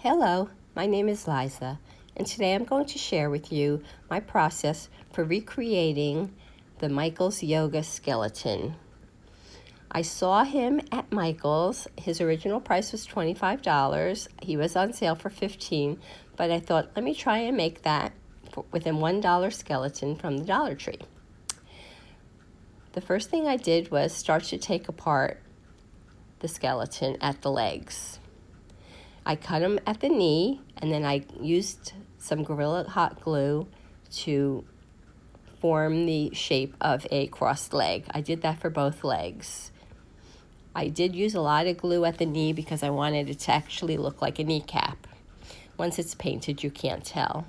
Hello, my name is Liza, and today I'm going to share with you my process for recreating the Michael's Yoga skeleton. I saw him at Michael's. His original price was $25. He was on sale for $15, but I thought, let me try and make that with a $1 skeleton from the Dollar Tree. The first thing I did was start to take apart the skeleton at the legs. I cut him at the knee, and then I used some Gorilla Hot glue to form the shape of a crossed leg. I did that for both legs. I did use a lot of glue at the knee because I wanted it to actually look like a kneecap. Once it's painted, you can't tell.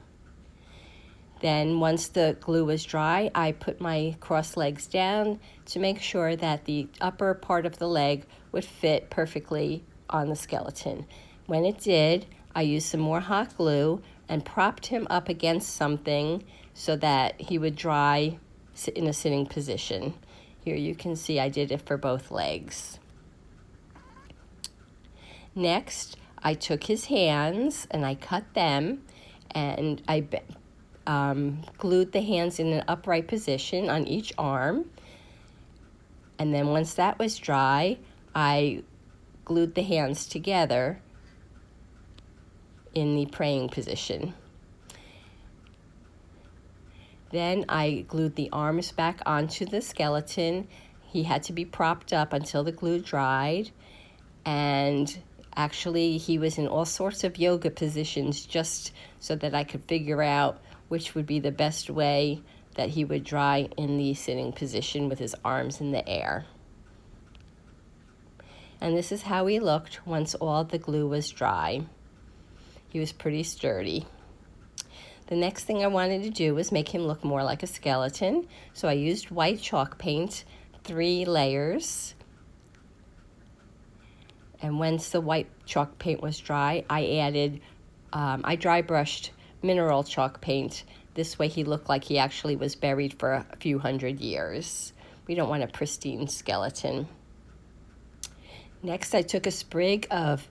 Then once the glue was dry, I put my crossed legs down to make sure that the upper part of the leg would fit perfectly on the skeleton. When it did, I used some more hot glue and propped him up against something so that he would dry in a sitting position. Here you can see I did it for both legs. Next, I took his hands and I cut them, and I glued the hands in an upright position on each arm. And then once that was dry, I glued the hands together in the praying position. Then I glued the arms back onto the skeleton. He had to be propped up until the glue dried, and actually he was in all sorts of yoga positions just so that I could figure out which would be the best way that he would dry in the sitting position with his arms in the air. And this is how he looked once all the glue was dry. He was pretty sturdy. The next thing I wanted to do was make him look more like a skeleton, so I used white chalk paint, 3 layers. And once the white chalk paint was dry, I dry brushed mineral chalk paint. This way he looked like he actually was buried for a few hundred years. We don't want a pristine skeleton. Next, I took a sprig of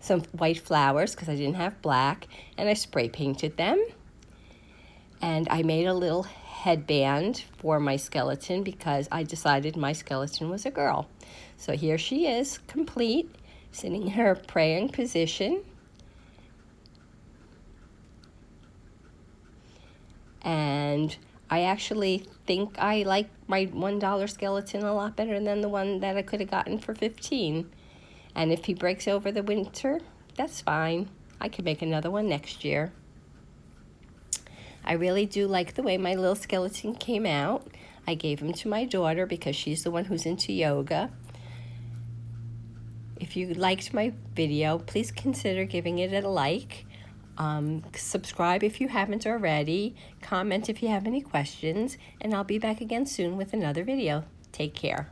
some white flowers because I didn't have black, and I spray painted them. And I made a little headband for my skeleton because I decided my skeleton was a girl. So here she is, complete, sitting in her praying position. And I actually think I like my $1 skeleton a lot better than the one that I could have gotten for $15. And if he breaks over the winter, that's fine. I could make another one next year. I really do like the way my little skeleton came out. I gave him to my daughter because she's the one who's into yoga. If you liked my video, please consider giving it a like. Subscribe if you haven't already. Comment if you have any questions. And I'll be back again soon with another video. Take care.